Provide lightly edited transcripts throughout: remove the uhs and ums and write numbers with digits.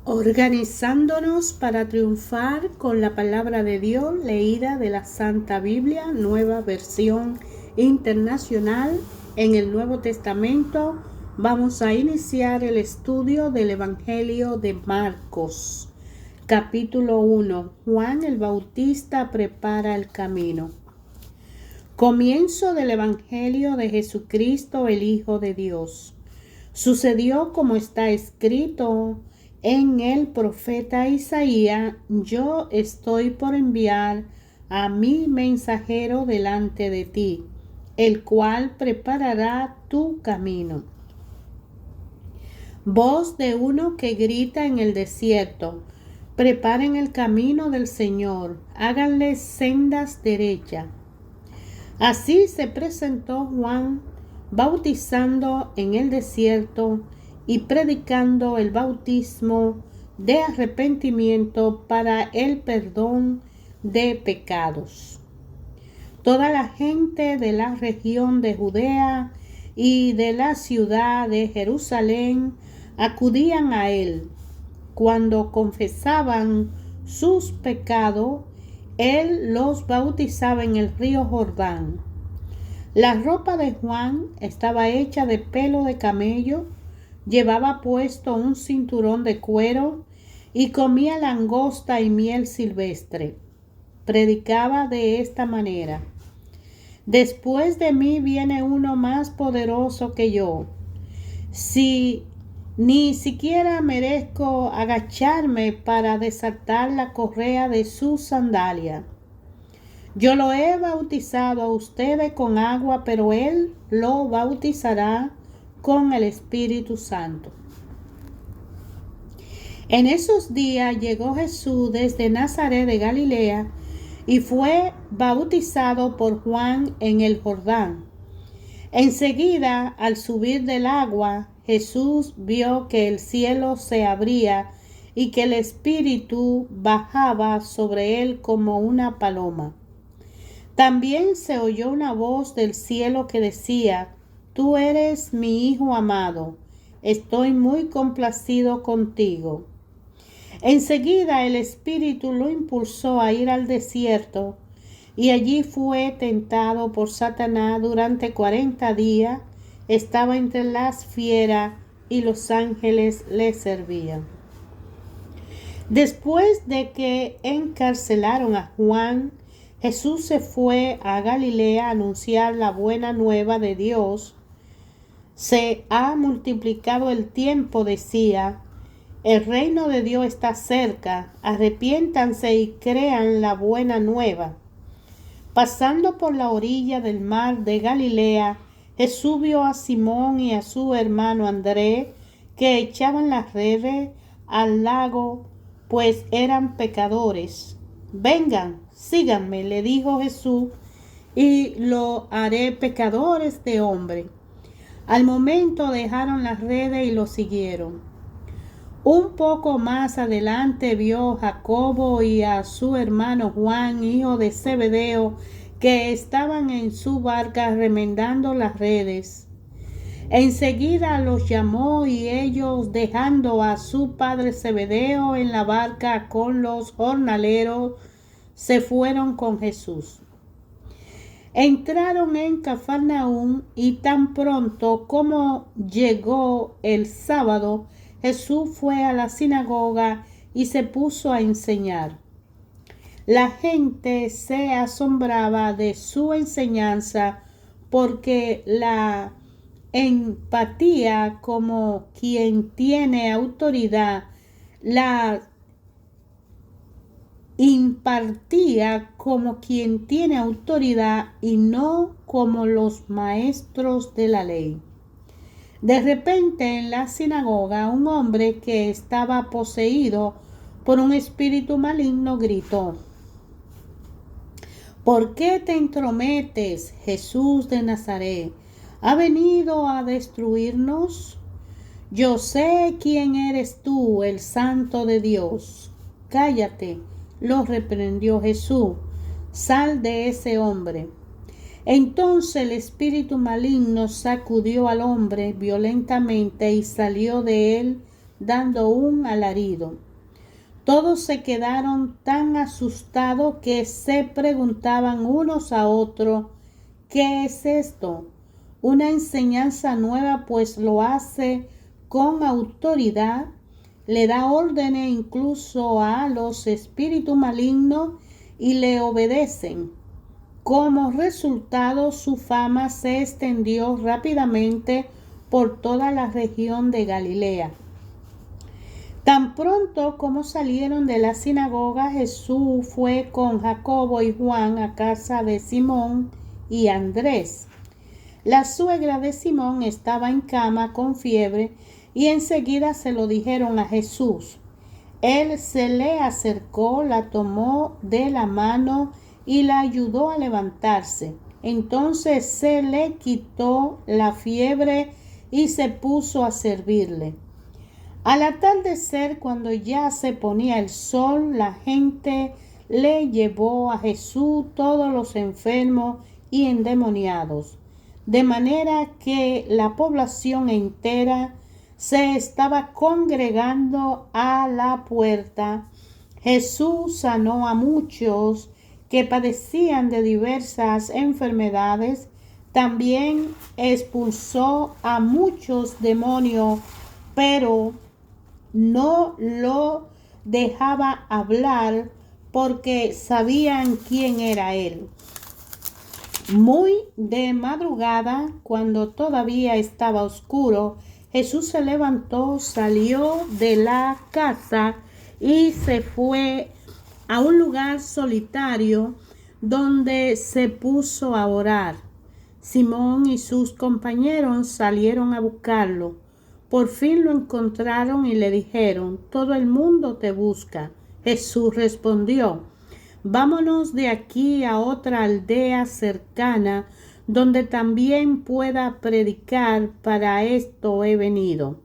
Organizándonos para triunfar con la palabra de Dios leída de la Santa Biblia, nueva versión internacional. En el Nuevo Testamento vamos a iniciar el estudio del Evangelio de Marcos. Capítulo 1. Juan el Bautista prepara el camino. Comienzo del Evangelio de Jesucristo, el Hijo de Dios. Sucedió como está escrito en el profeta Isaías: yo estoy por enviar a mi mensajero delante de ti, el cual preparará tu camino. Voz de uno que grita en el desierto: preparen el camino del Señor, háganle sendas derechas. Así se presentó Juan bautizando en el desierto y predicando el bautismo de arrepentimiento para el perdón de pecados. Toda la gente de la región de Judea y de la ciudad de Jerusalén acudían a él. Cuando confesaban sus pecados, él los bautizaba en el río Jordán. La ropa de Juan estaba hecha de pelo de camello, llevaba puesto un cinturón de cuero y comía langosta y miel silvestre. Predicaba de esta manera: después de mí viene uno más poderoso que yo. Ni siquiera merezco agacharme para desatar la correa de su sandalia. Yo lo he bautizado a ustedes con agua, pero él lo bautizará con el Espíritu Santo. En esos días llegó Jesús desde Nazaret de Galilea y fue bautizado por Juan en el Jordán. Enseguida, al subir del agua, Jesús vio que el cielo se abría y que el Espíritu bajaba sobre él como una paloma. También se oyó una voz del cielo que decía: tú eres mi Hijo amado, estoy muy complacido contigo. Enseguida el Espíritu lo impulsó a ir al desierto, y allí fue tentado por Satanás durante 40 días. Estaba entre las fieras y los ángeles le servían. Después de que encarcelaron a Juan, Jesús se fue a Galilea a anunciar la buena nueva de Dios. Se ha multiplicado el tiempo, decía. El reino de Dios está cerca. Arrepiéntanse y crean la buena nueva. Pasando por la orilla del mar de Galilea, Jesús vio a Simón y a su hermano Andrés que echaban las redes al lago, pues eran pescadores. Vengan, síganme, le dijo Jesús, y lo haré pescadores de hombres. Al momento dejaron las redes y lo siguieron. Un poco más adelante vio Jacobo y a su hermano Juan, hijo de Zebedeo, que estaban en su barca remendando las redes. Enseguida los llamó y ellos, dejando a su padre Zebedeo en la barca con los jornaleros, se fueron con Jesús. Entraron en Cafarnaúm y tan pronto como llegó el sábado, Jesús fue a la sinagoga y se puso a enseñar. La gente se asombraba de su enseñanza porque la impartía como quien tiene autoridad, y no como los maestros de la ley. De repente en la sinagoga un hombre que estaba poseído por un espíritu maligno gritó: ¿por qué te entrometes, Jesús de Nazaret? ¿Ha venido a destruirnos? Yo sé quién eres tú, el Santo de Dios. Cállate, lo reprendió Jesús. Sal de ese hombre. Entonces el espíritu maligno sacudió al hombre violentamente y salió de él dando un alarido. Todos se quedaron tan asustados que se preguntaban unos a otros, ¿qué es esto? Una enseñanza nueva, pues lo hace con autoridad, le da órdenes incluso a los espíritus malignos y le obedecen. Como resultado, su fama se extendió rápidamente por toda la región de Galilea. Tan pronto como salieron de la sinagoga, Jesús fue con Jacobo y Juan a casa de Simón y Andrés. La suegra de Simón estaba en cama con fiebre y enseguida se lo dijeron a Jesús. Él se le acercó, la tomó de la mano y la ayudó a levantarse. Entonces se le quitó la fiebre y se puso a servirle. Al atardecer, cuando ya se ponía el sol, la gente le llevó a Jesús todos los enfermos y endemoniados, de manera que la población entera se estaba congregando a la puerta. Jesús sanó a muchos que padecían de diversas enfermedades. También expulsó a muchos demonios, pero no lo dejaba hablar porque sabían quién era él. Muy de madrugada, cuando todavía estaba oscuro, Jesús se levantó, salió de la casa y se fue a un lugar solitario donde se puso a orar. Simón y sus compañeros salieron a buscarlo. Por fin lo encontraron y le dijeron: todo el mundo te busca. Jesús respondió: vámonos de aquí a otra aldea cercana, donde también pueda predicar, para esto he venido.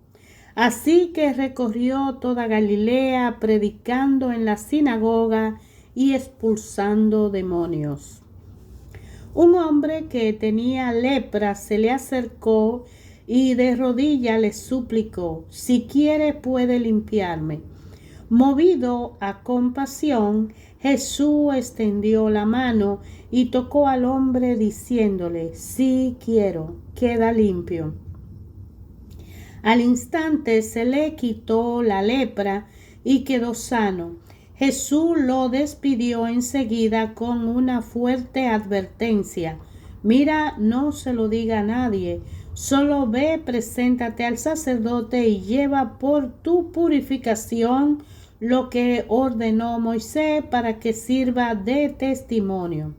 Así que recorrió toda Galilea, predicando en la sinagoga y expulsando demonios. Un hombre que tenía lepra se le acercó y de rodillas le suplicó: si quiere puede limpiarme. Movido a compasión, Jesús extendió la mano y tocó al hombre diciéndole: sí quiero, queda limpio. Al instante se le quitó la lepra y quedó sano. Jesús lo despidió enseguida con una fuerte advertencia: mira, no se lo diga a nadie, solo ve, preséntate al sacerdote y lleva por tu purificación lo que ordenó Moisés para que sirva de testimonio.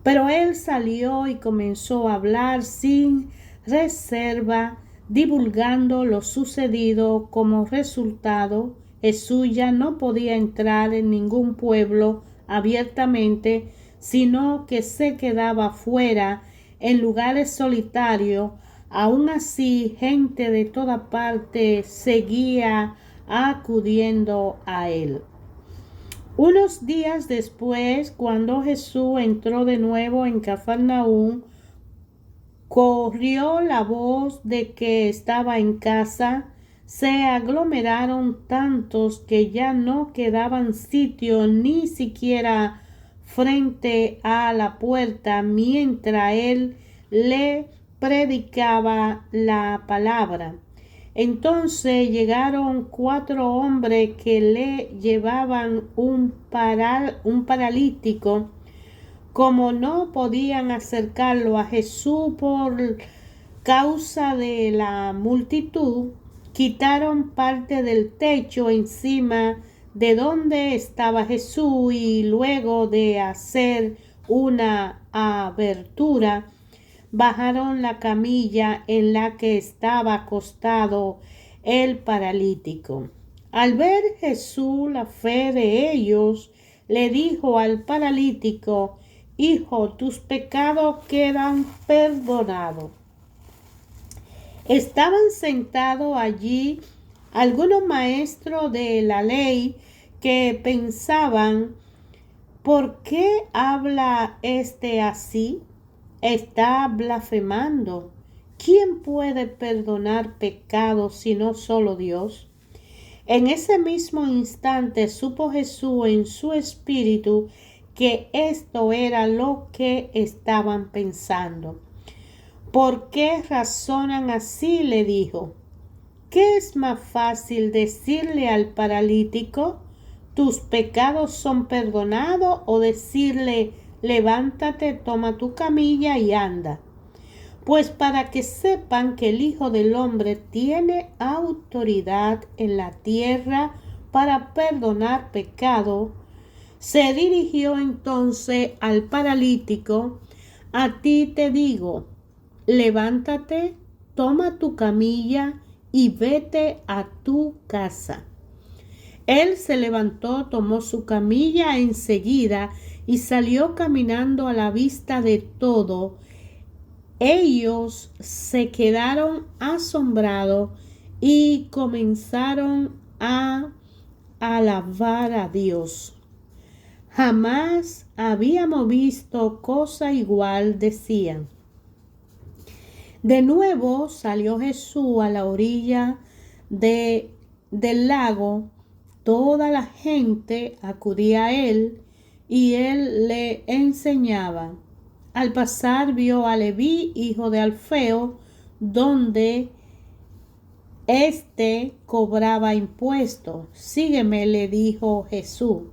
Pero él salió y comenzó a hablar sin reserva, divulgando lo sucedido. Como resultado, Jesús ya no podía entrar en ningún pueblo abiertamente, sino que se quedaba fuera en lugares solitarios. Aún así, gente de toda parte seguía acudiendo a él. Unos días después, cuando Jesús entró de nuevo en Cafarnaúm, corrió la voz de que estaba en casa. Se aglomeraron tantos que ya no quedaban sitio ni siquiera frente a la puerta mientras él le predicaba la palabra. Entonces llegaron 4 hombres que le llevaban un paralítico. Como no podían acercarlo a Jesús por causa de la multitud, quitaron parte del techo encima de donde estaba Jesús y luego de hacer una abertura, bajaron la camilla en la que estaba acostado el paralítico. Al ver Jesús la fe de ellos, le dijo al paralítico: hijo, tus pecados quedan perdonados. Estaban sentados allí algunos maestros de la ley que pensaban: ¿por qué habla este así? Está blasfemando. ¿Quién puede perdonar pecados sino solo Dios? En ese mismo instante supo Jesús en su espíritu que esto era lo que estaban pensando. ¿Por qué razonan así?, le dijo. ¿Qué es más fácil decirle al paralítico, tus pecados son perdonados, o decirle, levántate, toma tu camilla y anda? Pues para que sepan que el Hijo del Hombre tiene autoridad en la tierra para perdonar pecado, se dirigió entonces al paralítico. A ti te digo, levántate, toma tu camilla y vete a tu casa. Él se levantó, tomó su camilla enseguida y salió caminando a la vista de todo. Ellos se quedaron asombrados y comenzaron a alabar a Dios. Jamás habíamos visto cosa igual, decían. De nuevo salió Jesús a la orilla del lago. Toda la gente acudía a él y él le enseñaba. Al pasar vio a Leví, hijo de Alfeo, donde éste cobraba impuestos. Sígueme, le dijo Jesús.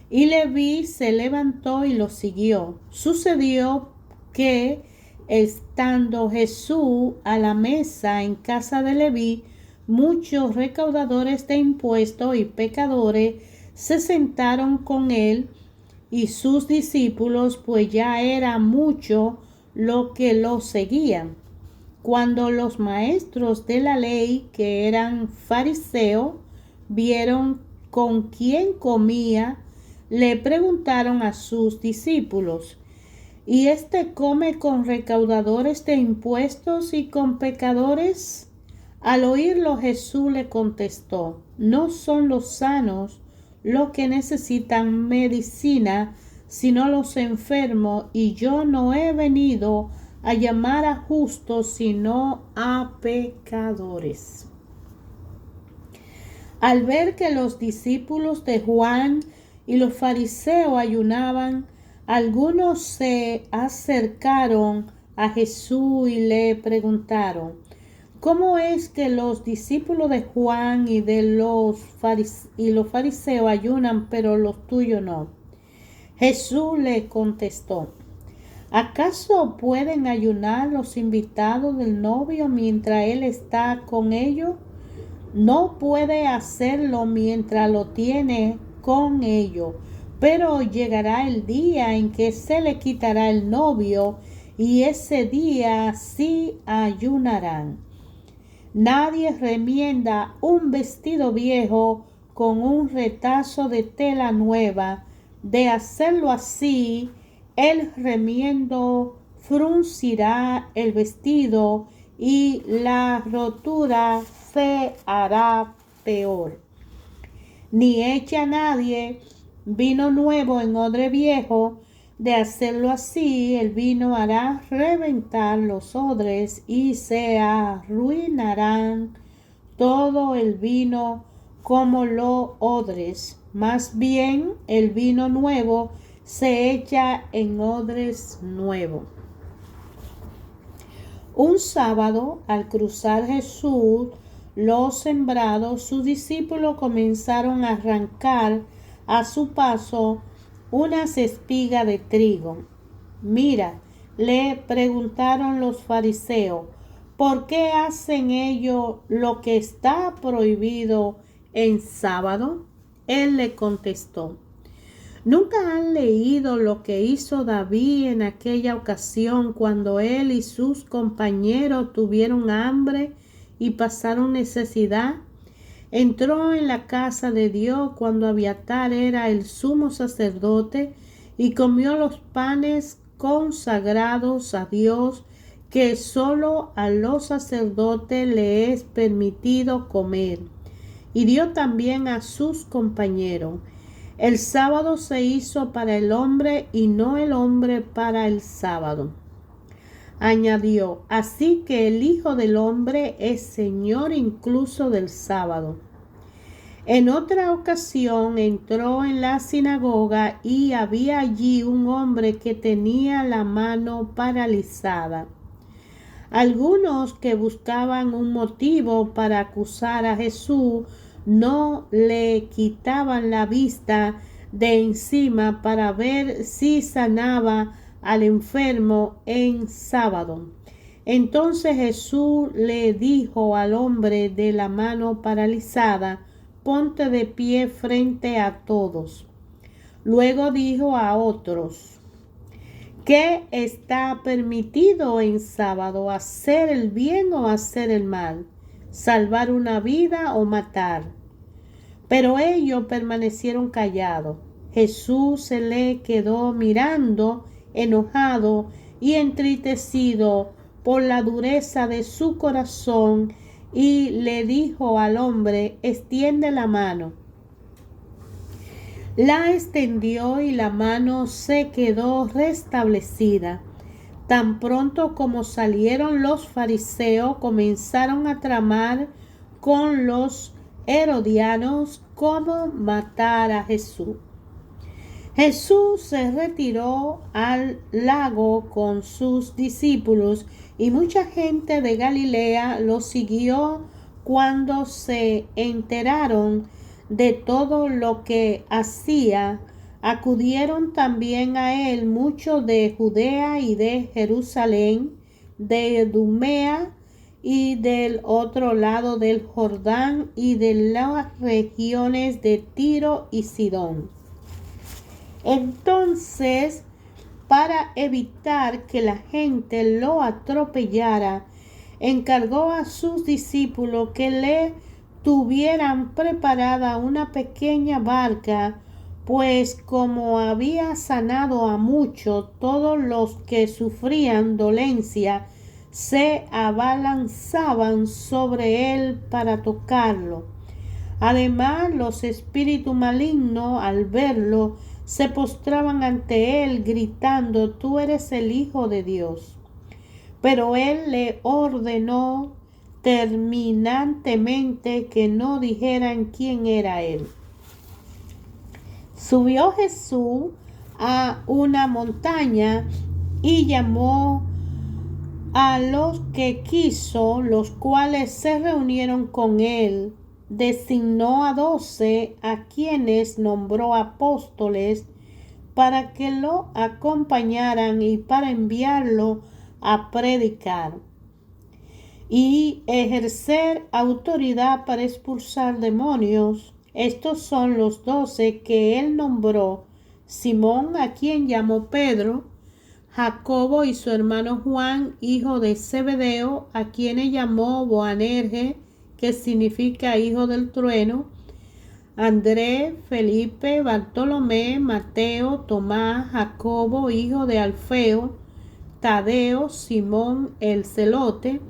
Y Leví se levantó y lo siguió. Sucedió que, estando Jesús a la mesa en casa de Leví, muchos recaudadores de impuestos y pecadores se sentaron con él y sus discípulos, pues ya era mucho lo que lo seguían. Cuando los maestros de la ley, que eran fariseos, vieron con quién comía, le preguntaron a sus discípulos, ¿y éste come con recaudadores de impuestos y con pecadores? Al oírlo, Jesús le contestó, no son los sanos los que necesitan medicina, sino los enfermos, y yo no he venido a llamar a justos, sino a pecadores. Al ver que los discípulos de Juan y los fariseos ayunaban, algunos se acercaron a Jesús y le preguntaron, ¿cómo es que los discípulos de Juan y los fariseos ayunan, pero los tuyos no? Jesús le contestó, ¿acaso pueden ayunar los invitados del novio mientras él está con ellos? No puede hacerlo mientras lo tiene con ellos, pero llegará el día en que se le quitará el novio, y ese día sí ayunarán. Nadie remienda un vestido viejo con un retazo de tela nueva. De hacerlo así, el remiendo fruncirá el vestido y la rotura se hará peor. Ni echa nadie vino nuevo en odre viejo. De hacerlo así, el vino hará reventar los odres y se arruinarán todo el vino como los odres. Más bien, el vino nuevo se echa en odres nuevos. Un sábado, al cruzar Jesús los sembrados, sus discípulos comenzaron a arrancar a su paso unas espigas de trigo. Mira, le preguntaron los fariseos, ¿por qué hacen ellos lo que está prohibido en sábado? Él le contestó, ¿nunca han leído lo que hizo David en aquella ocasión cuando él y sus compañeros tuvieron hambre y pasaron necesidad? Entró en la casa de Dios cuando Abiatar era el sumo sacerdote y comió los panes consagrados a Dios, que solo a los sacerdotes le es permitido comer, y dio también a sus compañeros. El sábado se hizo para el hombre y no el hombre para el sábado. Añadió, así que el Hijo del Hombre es Señor incluso del sábado. En otra ocasión entró en la sinagoga y había allí un hombre que tenía la mano paralizada. Algunos que buscaban un motivo para acusar a Jesús no le quitaban la vista de encima para ver si sanaba al enfermo en sábado. Entonces Jesús le dijo al hombre de la mano paralizada: ponte de pie frente a todos. Luego dijo a otros: ¿qué está permitido en sábado? ¿Hacer el bien o hacer el mal? ¿Salvar una vida o matar? Pero ellos permanecieron callados. Jesús se le quedó mirando, enojado y entristecido por la dureza de su corazón, y le dijo al hombre: extiende la mano. La extendió y la mano se quedó restablecida. Tan pronto como salieron los fariseos, comenzaron a tramar con los herodianos cómo matar a Jesús. Jesús se retiró al lago con sus discípulos y mucha gente de Galilea lo siguió. Cuando se enteraron de todo lo que hacía, acudieron también a él muchos de Judea y de Jerusalén, de Idumea y del otro lado del Jordán y de las regiones de Tiro y Sidón. Entonces, para evitar que la gente lo atropellara, encargó a sus discípulos que le tuvieran preparada una pequeña barca, pues como había sanado a muchos, todos los que sufrían dolencia se abalanzaban sobre él para tocarlo. Además, los espíritus malignos, al verlo, se postraban ante él gritando: tú eres el Hijo de Dios. Pero él le ordenó terminantemente que no dijeran quién era él. Subió Jesús a una montaña y llamó a los que quiso, los cuales se reunieron con él. Designó a 12, a quienes nombró apóstoles, para que lo acompañaran y para enviarlo a predicar y ejercer autoridad para expulsar demonios. Estos son los 12 que él nombró: Simón, a quien llamó Pedro; Jacobo y su hermano Juan, hijo de Zebedeo, a quienes llamó Boanerges, que significa hijo del trueno; Andrés, Felipe, Bartolomé, Mateo, Tomás, Jacobo, hijo de Alfeo, Tadeo, Simón el celote,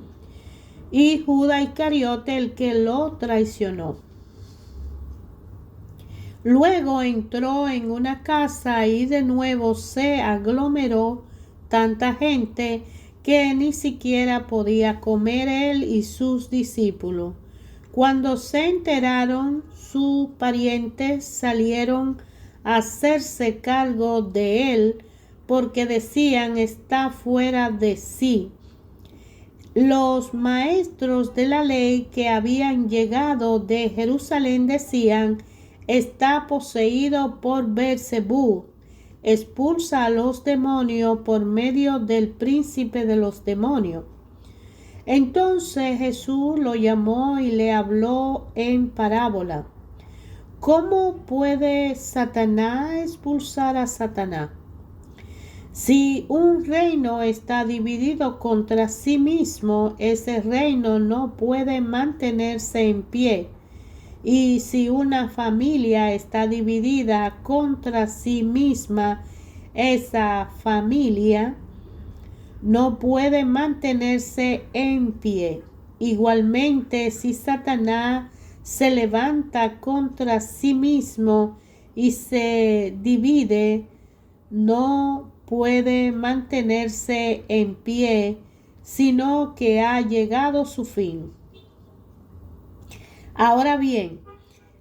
y Judas Iscariote, el que lo traicionó. Luego entró en una casa y de nuevo se aglomeró tanta gente que ni siquiera podía comer él y sus discípulos. Cuando se enteraron, sus parientes salieron a hacerse cargo de él, porque decían: está fuera de sí. Los maestros de la ley que habían llegado de Jerusalén decían: está poseído por Beelzebú, expulsa a los demonios por medio del príncipe de los demonios. Entonces Jesús lo llamó y le habló en parábola: ¿cómo puede Satanás expulsar a Satanás? Si un reino está dividido contra sí mismo, ese reino no puede mantenerse en pie. Y si una familia está dividida contra sí misma, esa familia no puede mantenerse en pie. Igualmente, si Satanás se levanta contra sí mismo y se divide, no puede mantenerse en pie, sino que ha llegado su fin. Ahora bien,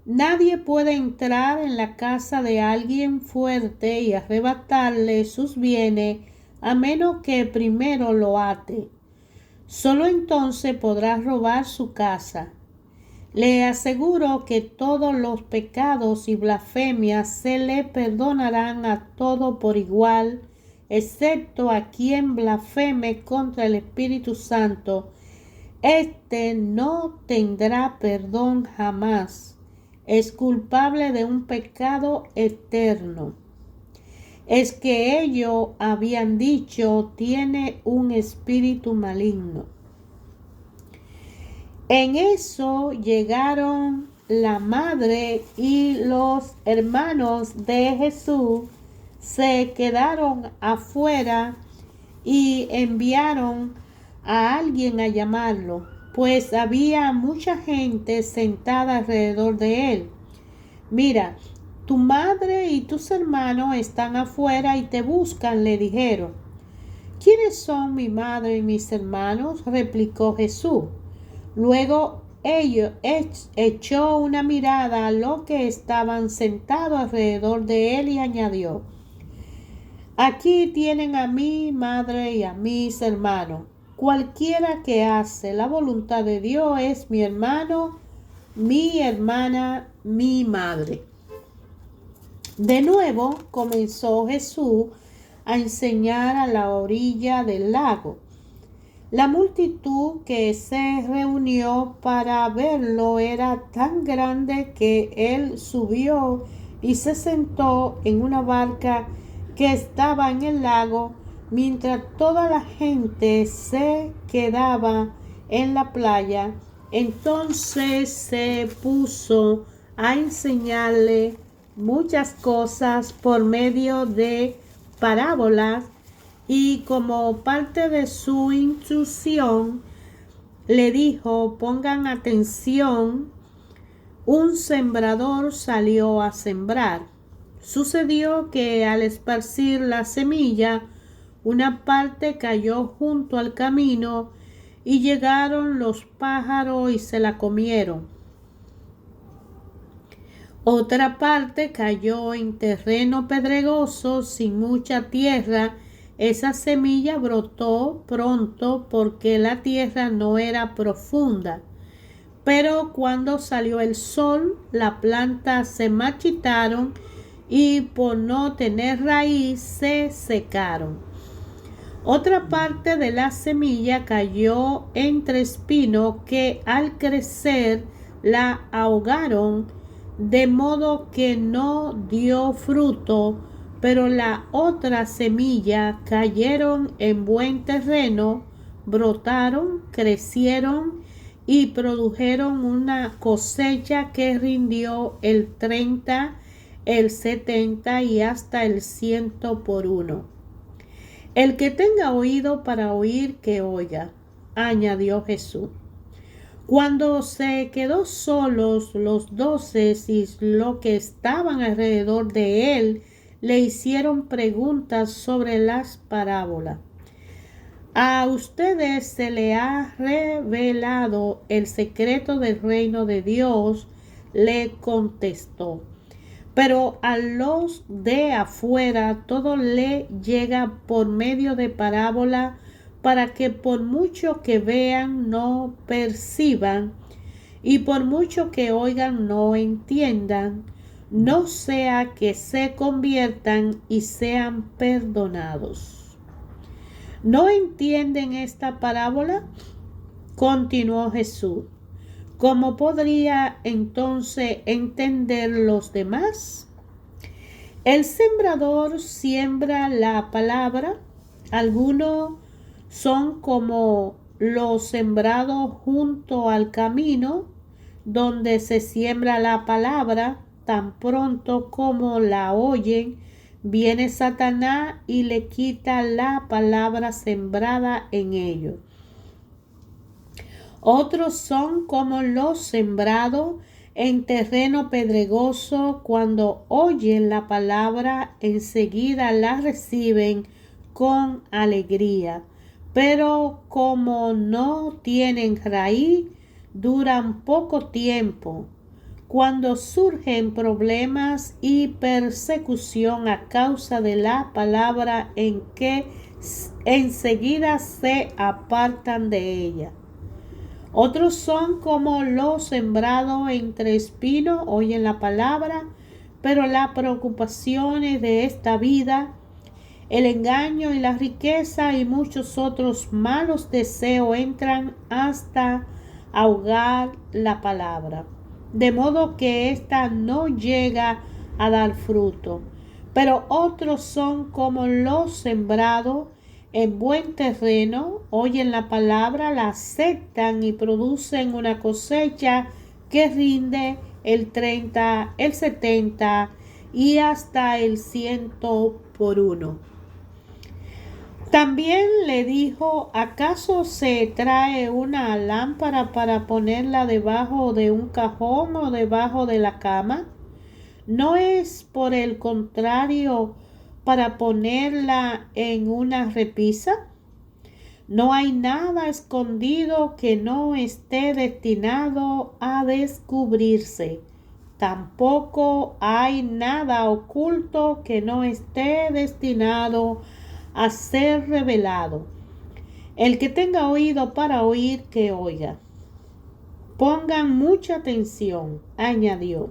Nadie puede entrar en la casa de alguien fuerte y arrebatarle sus bienes a menos que primero lo ate. Solo entonces podrá robar su casa. Le aseguro que todos los pecados y blasfemias se le perdonarán a todo por igual, excepto a quien blasfeme contra el Espíritu Santo. Este no tendrá perdón jamás. Es culpable de un pecado eterno. Es que ellos habían dicho, tiene un espíritu maligno. En eso llegaron la madre y los hermanos de Jesús, se quedaron afuera y enviaron a alguien a llamarlo, pues había mucha gente sentada alrededor de él. Mira, tu madre y tus hermanos están afuera y te buscan, le dijeron. ¿Quiénes son mi madre y mis hermanos?, replicó Jesús. Luego echó una mirada a los que estaban sentados alrededor de él y añadió, aquí tienen a mi madre y a mis hermanos. Cualquiera que hace la voluntad de Dios es mi hermano, mi hermana, mi madre. De nuevo comenzó Jesús a enseñar a la orilla del lago. La multitud que se reunió para verlo era tan grande que él subió y se sentó en una barca que estaba en el lago, mientras toda la gente se quedaba en la playa. Entonces se puso a enseñarle muchas cosas por medio de parábolas, y como parte de su instrucción le dijo, pongan atención, un sembrador salió a sembrar. Sucedió que al esparcir la semilla, una parte cayó junto al camino y llegaron los pájaros y se la comieron. Otra parte cayó en terreno pedregoso sin mucha tierra. Esa semilla brotó pronto porque la tierra no era profunda. Pero cuando salió el sol, las plantas se marchitaron y por no tener raíz se secaron. Otra parte de la semilla cayó entre espinos que al crecer la ahogaron, de modo que no dio fruto. Pero la otra semilla cayeron en buen terreno, brotaron, crecieron y produjeron una cosecha que rindió el 30, el 70 y hasta el 100 por uno. El que tenga oído para oír, que oiga, añadió Jesús. Cuando se quedó solos los 12 y los que estaban alrededor de él, le hicieron preguntas sobre las parábolas. A ustedes se le ha revelado el secreto del reino de Dios, le contestó. Pero a los de afuera todo le llega por medio de parábola, para que por mucho que vean no perciban, y por mucho que oigan no entiendan, no sea que se conviertan y sean perdonados. ¿No entienden esta parábola?, continuó Jesús. ¿Cómo podría entonces entender los demás? El sembrador siembra la palabra. Algunos son como los sembrados junto al camino, donde se siembra la palabra. Tan pronto como la oyen, viene Satanás y le quita la palabra sembrada en ellos. Otros son como los sembrados en terreno pedregoso. Cuando oyen la palabra, enseguida la reciben con alegría. Pero como no tienen raíz, duran poco tiempo. Cuando surgen problemas y persecución a causa de la palabra, en que enseguida se apartan de ella. Otros son como los sembrados entre espinos, oyen la palabra, pero las preocupaciones de esta vida, el engaño y la riqueza y muchos otros malos deseos entran hasta ahogar la palabra, de modo que ésta no llega a dar fruto. Pero otros son como los sembrados en buen terreno, oyen la palabra, la aceptan y producen una cosecha que rinde el 30, el 70 y hasta el 100 por uno. También le dijo: ¿acaso se trae una lámpara para ponerla debajo de un cajón o debajo de la cama? ¿No es por el contrario para ponerla en una repisa? No hay nada escondido que no esté destinado a descubrirse. Tampoco hay nada oculto que no esté destinado a ser revelado. El que tenga oído para oír, que oiga. Pongan mucha atención, añadió.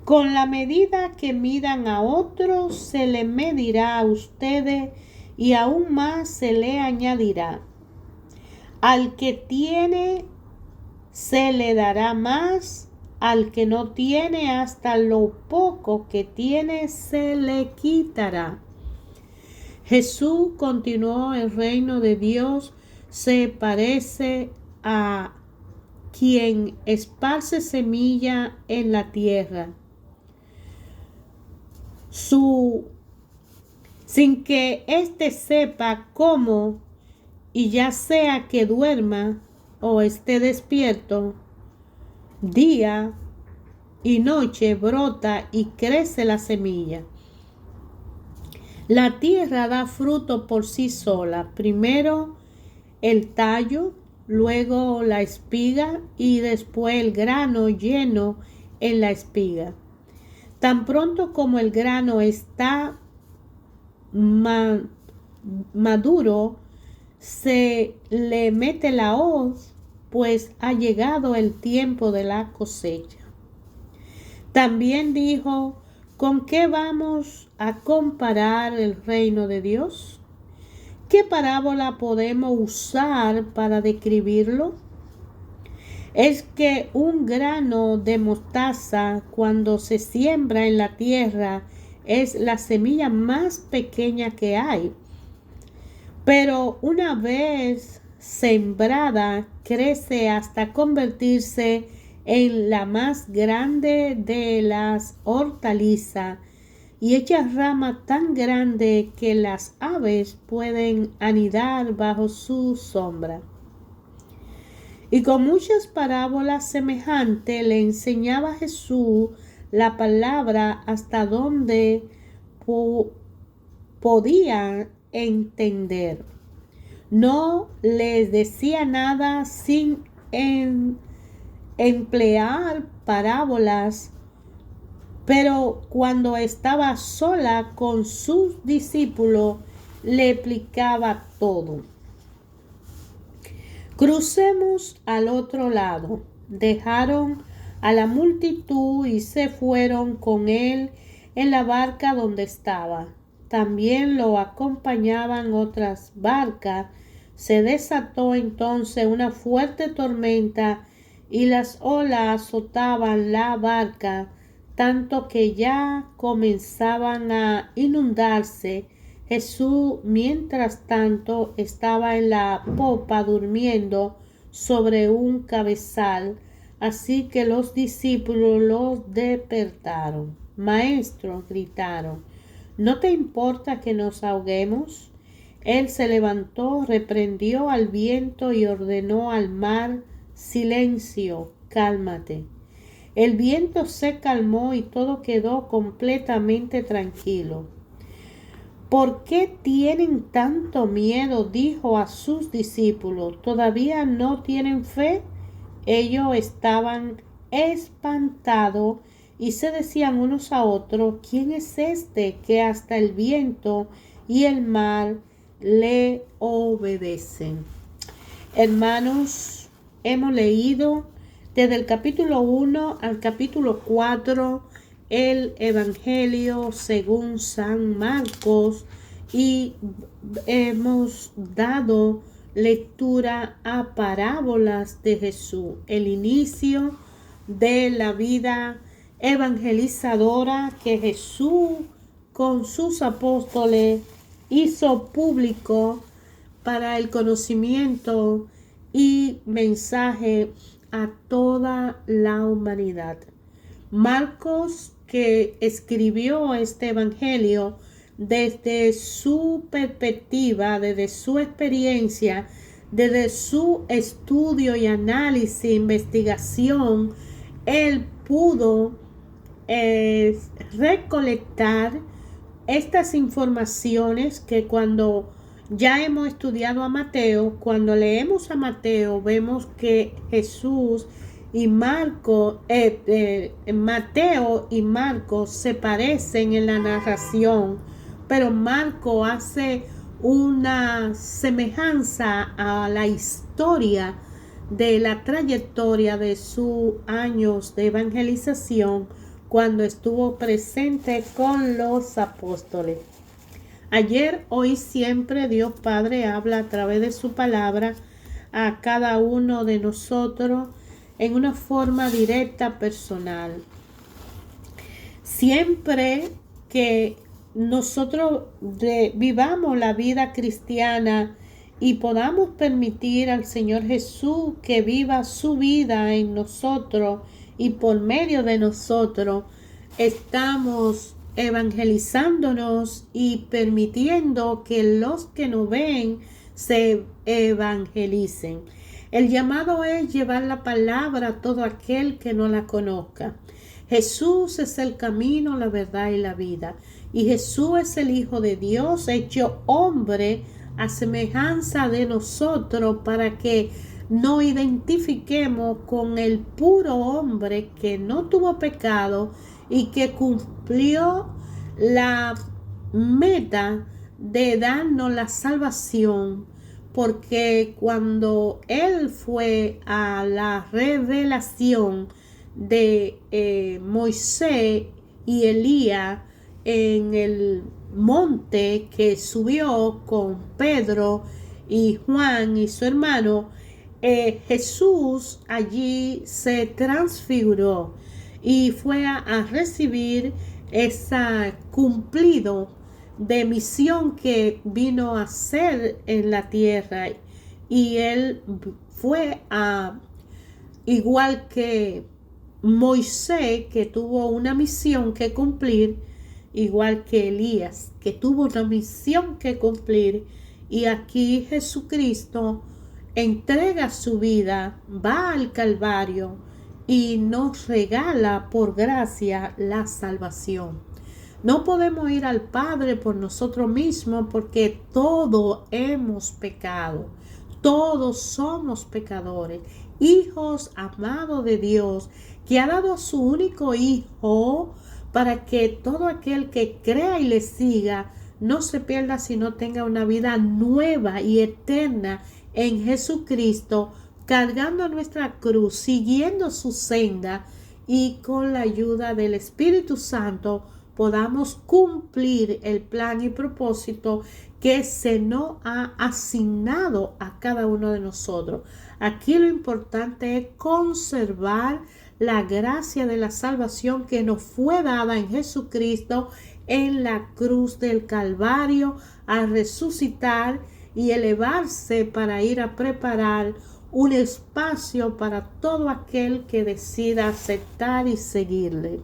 Con la medida que midan a otros, se le medirá a ustedes y aún más se le añadirá. Al que tiene, se le dará más; al que no tiene, hasta lo poco que tiene se le quitará. Jesús continuó: el reino de Dios se parece a quien esparce semilla en la tierra, sin que éste sepa cómo, y ya sea que duerma o esté despierto, día y noche brota y crece la semilla. La tierra da fruto por sí sola, primero el tallo, luego la espiga y después el grano lleno en la espiga. Tan pronto como el grano está maduro, se le mete la hoz, pues ha llegado el tiempo de la cosecha. También dijo: ¿con qué vamos a comparar el reino de Dios? ¿Qué parábola podemos usar para describirlo? Es que un grano de mostaza, cuando se siembra en la tierra, es la semilla más pequeña que hay. Pero una vez sembrada, crece hasta convertirse en la más grande de las hortalizas y echa ramas tan grandes que las aves pueden anidar bajo su sombra. Y con muchas parábolas semejantes le enseñaba Jesús la palabra hasta donde podían entender. No les decía nada sin emplear parábolas, pero cuando estaba sola con sus discípulos le explicaba todo. Crucemos al otro lado. Dejaron a la multitud y se fueron con él en la barca donde estaba. También lo acompañaban otras barcas. Se desató entonces una fuerte tormenta y las olas azotaban la barca, tanto que ya comenzaban a inundarse. Jesús, mientras tanto, estaba en la popa durmiendo sobre un cabezal, así que los discípulos los despertaron. «Maestro», gritaron, «¿no te importa que nos ahoguemos?». Él se levantó, reprendió al viento y ordenó al mar: «Silencio, cálmate». El viento se calmó y todo quedó completamente tranquilo. «¿Por qué tienen tanto miedo?», dijo a sus discípulos. «¿Todavía no tienen fe?». Ellos estaban espantado y se decían unos a otros: ¿quién es este que hasta el viento y el mar le obedecen? Hermanos, hemos leído desde el capítulo 1 al capítulo 4 el Evangelio según San Marcos y hemos dado lectura a parábolas de Jesús, el inicio de la vida evangelizadora que Jesús con sus apóstoles hizo público para el conocimiento y mensaje a toda la humanidad. Marcos, que escribió este evangelio desde su perspectiva, desde su experiencia, desde su estudio y análisis, investigación, él pudo recolectar estas informaciones que cuando ya hemos estudiado a Mateo, cuando leemos a Mateo, vemos que Jesús y Mateo y Marcos se parecen en la narración, pero Marcos hace una semejanza a la historia de la trayectoria de sus años de evangelización cuando estuvo presente con los apóstoles. Ayer, hoy, siempre Dios Padre habla a través de su palabra a cada uno de nosotros en una forma directa, personal. Siempre que nosotros vivamos la vida cristiana y podamos permitir al Señor Jesús que viva su vida en nosotros y por medio de nosotros, estamos evangelizándonos y permitiendo que los que nos ven se evangelicen. El llamado es llevar la palabra a todo aquel que no la conozca. Jesús es el camino, la verdad y la vida. Y Jesús es el Hijo de Dios, hecho hombre a semejanza de nosotros, para que nos identifiquemos con el puro hombre que no tuvo pecado y que cumplió la meta de darnos la salvación, porque cuando él fue a la revelación de Moisés y Elías en el monte que subió con Pedro y Juan y su hermano, Jesús allí se transfiguró y fue a recibir ese cumplido de misión que vino a hacer en la tierra. Y él fue igual que Moisés, que tuvo una misión que cumplir, igual que Elías, que tuvo una misión que cumplir. Y aquí Jesucristo entrega su vida, va al Calvario y nos regala por gracia la salvación. No podemos ir al Padre por nosotros mismos, porque todos hemos pecado. Todos somos pecadores, hijos amados de Dios, que ha dado a su único Hijo para que todo aquel que crea y le siga no se pierda, sino tenga una vida nueva y eterna en Jesucristo, cargando nuestra cruz, siguiendo su senda, y con la ayuda del Espíritu Santo podamos cumplir el plan y propósito que se nos ha asignado a cada uno de nosotros. Aquí lo importante es conservar la gracia de la salvación que nos fue dada en Jesucristo en la cruz del Calvario, al resucitar y elevarse para ir a preparar un espacio para todo aquel que decida aceptar y seguirle.